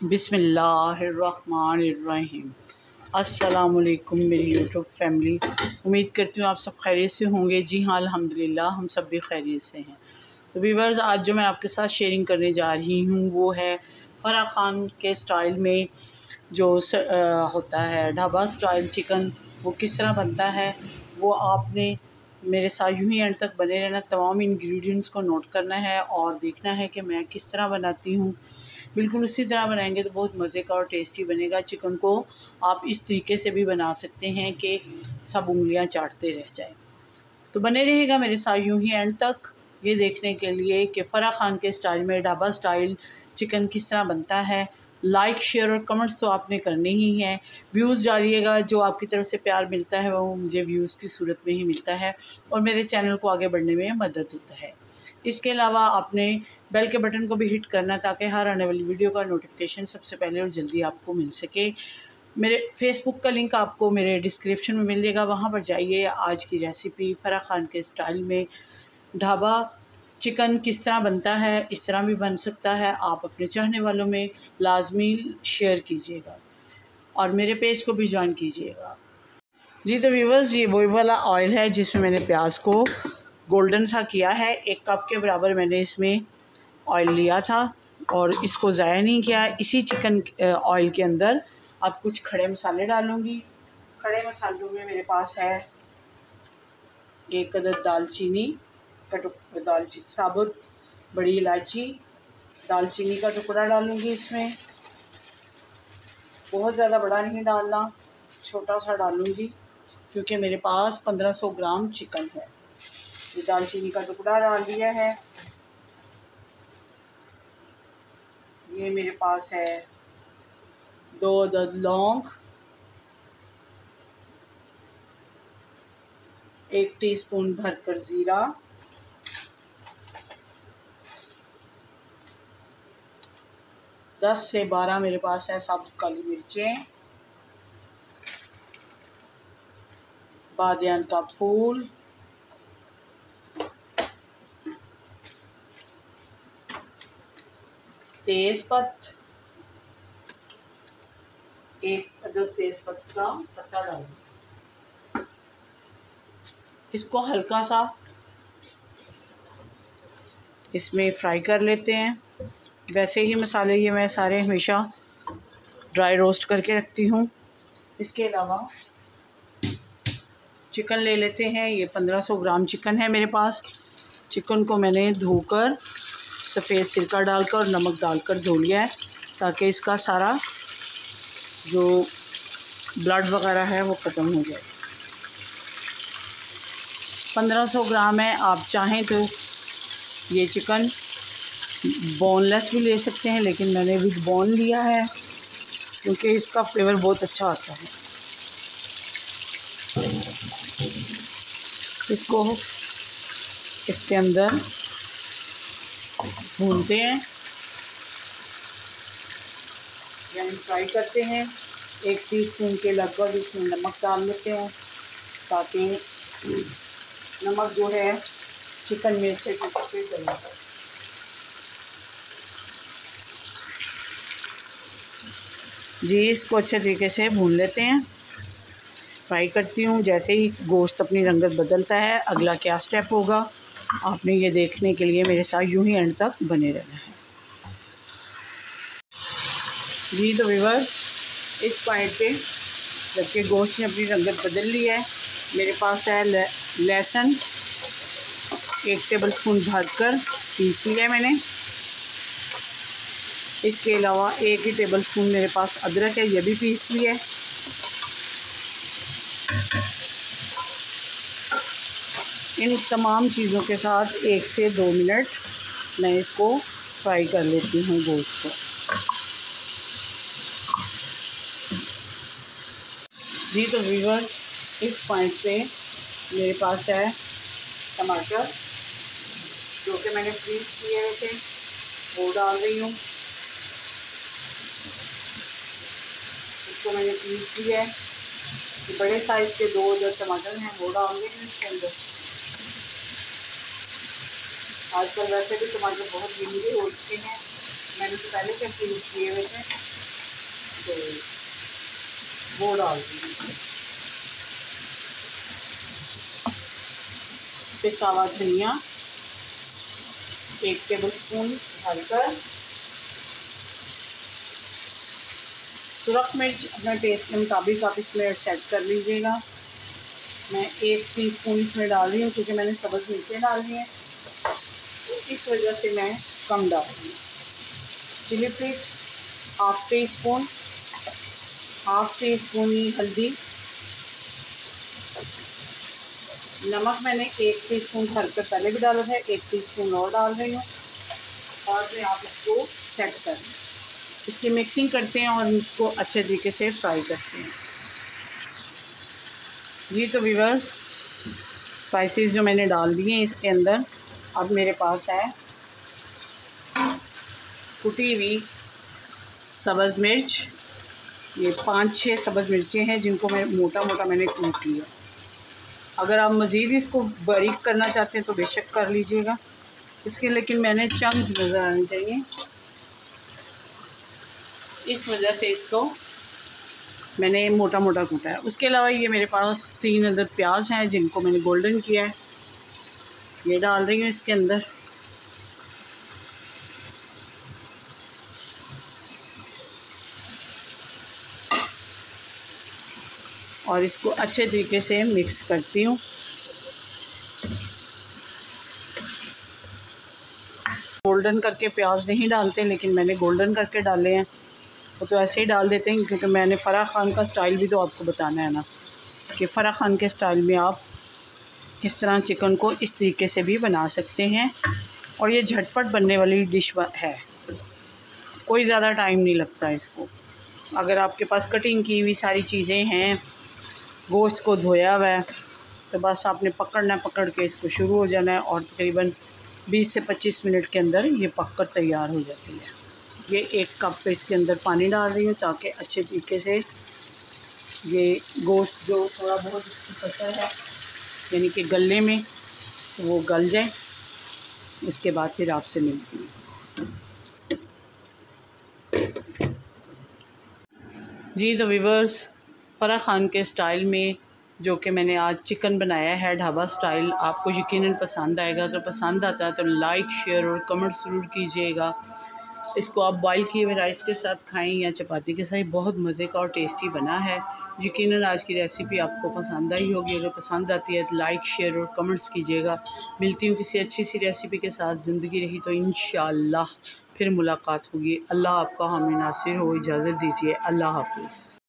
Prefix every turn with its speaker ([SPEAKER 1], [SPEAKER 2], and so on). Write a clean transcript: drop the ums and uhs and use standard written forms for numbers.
[SPEAKER 1] बिस्मिल्लाहिर्रहमानिर्रहीम। अस्सलामुअलैकुम मेरी यूट्यूब फैमिली, उम्मीद करती हूँ आप सब खैरियत से होंगे। जी हाँ, अल्हम्दुलिल्लाह हम सब भी खैरियत से हैं। तो व्यूअर्स, आज जो मैं आपके साथ शेयरिंग करने जा रही हूँ वो है फराह खान के स्टाइल में जो होता है ढाबा स्टाइल चिकन, वो किस तरह बनता है। वो आपने मेरे साथ यूँ ही एंड तक बने रहना, तमाम इंग्रेडिएंट्स को नोट करना है और देखना है कि मैं किस तरह बनाती हूँ। बिल्कुल उसी तरह बनाएंगे तो बहुत मज़े का और टेस्टी बनेगा। चिकन को आप इस तरीके से भी बना सकते हैं कि सब उंगलियां चाटते रह जाएं। तो बने रहेगा मेरे साथ यूँ ही एंड तक, ये देखने के लिए कि फराह खान के स्टाइल में ढाबा स्टाइल चिकन किस तरह बनता है। लाइक शेयर और कमेंट्स तो आपने करने ही हैं। व्यूज़ डालिएगा, जो आपकी तरफ से प्यार मिलता है वो मुझे व्यूज़ की सूरत में ही मिलता है और मेरे चैनल को आगे बढ़ने में मदद देता है। इसके अलावा आपने बेल के बटन को भी हिट करना ताकि हर आने वाली वीडियो का नोटिफिकेशन सबसे पहले और जल्दी आपको मिल सके। मेरे फेसबुक का लिंक आपको मेरे डिस्क्रिप्शन में मिल जाएगा, वहाँ पर जाइए। आज की रेसिपी फराह खान के स्टाइल में ढाबा चिकन किस तरह बनता है, इस तरह भी बन सकता है। आप अपने चाहने वालों में लाजमी शेयर कीजिएगा और मेरे पेज को भी ज्वाइन कीजिएगा। जी तो व्यूअर्स, ये वही वाला ऑयल है जिसमें मैंने प्याज को गोल्डन सा किया है। 1 कप के बराबर मैंने इसमें ऑयल लिया था और इसको ज़ाया नहीं किया। इसी चिकन ऑयल के अंदर अब कुछ खड़े मसाले डालूँगी। खड़े मसालों में मेरे पास है 1 अदद दालचीनी का दालचीनी साबुत, बड़ी इलायची, दालचीनी का टुकड़ा डालूँगी इसमें। बहुत ज़्यादा बड़ा नहीं डालना, छोटा सा डालूँगी क्योंकि मेरे पास 1500 ग्राम चिकन है। ये दालचीनी का टुकड़ा डाल दिया है। ये मेरे पास है 2 अदद लौंग, 1 टीस्पून भरकर ज़ीरा, 10 से 12 मेरे पास है साबुत काली मिर्चें, बादियान का फूल, तेज़पत्ता, 1 अदद तेज़पत्ता का पत्ता डालूं। इसको हल्का सा इसमें फ्राई कर लेते हैं। वैसे ही मसाले ये मैं सारे हमेशा ड्राई रोस्ट करके रखती हूँ। इसके अलावा चिकन ले लेते हैं। ये 1500 ग्राम चिकन है मेरे पास। चिकन को मैंने धोकर सफ़ेद सिरका डालकर और नमक डालकर धो लिया है ताकि इसका सारा जो ब्लड वगैरह है वो ख़त्म हो जाए। 1500 ग्राम है। आप चाहें तो ये चिकन बोनलेस भी ले सकते हैं, लेकिन मैंने विद बोन लिया है क्योंकि इसका फ्लेवर बहुत अच्छा आता है। इसको इसके अंदर भूनते हैं यानी फ्राई करते हैं। 1 टीस्पून के लगभग इसमें नमक डाल लेते हैं ताकि नमक जो है चिकन में अच्छे तरीके से चला जाए। जी, इसको अच्छे तरीके से भून लेते हैं, फ्राई करती हूँ। जैसे ही गोश्त अपनी रंगत बदलता है, अगला क्या स्टेप होगा आपने ये देखने के लिए मेरे साथ यूं ही एंड तक बने रहना है। जी तो व्यूअर्स, इस पॉइंट पे जबकि गोश्त ने अपनी रंगत बदल ली है, मेरे पास है लहसुन 1 टेबलस्पून भरकर पीस लिया है मैंने। इसके अलावा 1 ही टेबलस्पून मेरे पास अदरक है, ये भी पीस लिया है। इन तमाम चीज़ों के साथ 1 से 2 मिनट मैं इसको फ्राई कर लेती हूँ गोश्त को। जी तो व्यूअर्स, इस पॉइंट पे मेरे पास है टमाटर जो कि मैंने फ्रीज किए हुए थे, वो डाल रही हूँ। इसको मैंने पीस लिया है। बड़े साइज़ के 2 अदद टमाटर हैं, वो डाल देंगे इसके अंदर। आजकल वैसे भी टमाटर बहुत महंगे हो चुके हैं, मैंने तो पहले के फ्रीज किए हुए थे, तो वो डाल दी। पिसा हुआ धनिया 1 टेबलस्पून डालकर, सुरख मिर्च अपने टेस्ट के मुताबिक आप इसमें सेट कर लीजिएगा। मैं 1 टीस्पून इसमें डाल रही हूँ क्योंकि मैंने सब्ज़ मिर्चें डाली हैं, तो इस वजह से मैं कम डाल रही हूँ। Chilli flakes half teaspoon हल्दी, नमक मैंने 1 टीस्पून हल्का पहले भी डाला था, 1 टीस्पून और डाल रही हूँ। और फिर आप इसको सेट कर लें, इसकी मिक्सिंग करते हैं और इसको अच्छे तरीके से फ्राई करते हैं। जी तो व्यूअर्स, स्पाइसेस जो मैंने डाल दिए हैं इसके अंदर, अब मेरे पास है कुटी हुई सब्ज़ मिर्च। ये 5-6 सब्ज़ मिर्चें हैं जिनको मैं मोटा मोटा मैंने कूट लिया। अगर आप मज़ीद इसको बारीक करना चाहते हैं तो बेशक कर लीजिएगा इसके, लेकिन मैंने चंक्स नज़र आने चाहिए, इस वजह से इसको मैंने मोटा मोटा कूटा है। उसके अलावा ये मेरे पास 3 अदद प्याज हैं जिनको मैंने गोल्डन किया है, ये डाल रही हूँ इसके अंदर। और इसको अच्छे तरीके से मिक्स करती हूँ। गोल्डन करके प्याज नहीं डालते, लेकिन मैंने गोल्डन करके डाले हैं। वो तो ऐसे ही डाल देते हैं क्योंकि मैंने फ़राह खान का स्टाइल भी तो आपको बताना है ना, कि फ़राह खान के स्टाइल में आप किस तरह चिकन को इस तरीके से भी बना सकते हैं। और ये झटपट बनने वाली डिश है, कोई ज़्यादा टाइम नहीं लगता इसको। अगर आपके पास कटिंग की हुई सारी चीज़ें हैं, गोश्त को धोया हुआ है, तो बस आपने पकड़ के इसको शुरू हो जाना है और तकरीबन 20 से 25 मिनट के अंदर ये पककर तैयार हो जाती है। ये 1 कप इसके अंदर पानी डाल रही हूँ ताकि अच्छे तरीके से ये गोश्त जो थोड़ा बहुत इसकी पता है यानी कि गलने में, तो वो गल जाए। इसके बाद फिर आपसे मिलती हूँ। जी तो व्यूअर्स, फ़राह खान के स्टाइल में जो कि मैंने आज चिकन बनाया है ढाबा स्टाइल, आपको यकीनन पसंद आएगा। अगर पसंद आता है तो लाइक, शेयर और कमेंट ज़रूर कीजिएगा। इसको आप बॉयल किए हुए राइस के साथ खाएं या चपाती के साथ, बहुत मज़े का और टेस्टी बना है। यकीनन आज की रेसिपी आपको पसंद आई होगी। अगर पसंद आती है तो लाइक, शेयर और कमेंट्स कीजिएगा। मिलती हूँ किसी अच्छी सी रेसिपी के साथ। ज़िंदगी रही तो इंशाअल्लाह फिर मुलाकात होगी। अल्लाह आपका हामी नासिर हो। इजाज़त दीजिए। अल्लाह हाफ़िज़।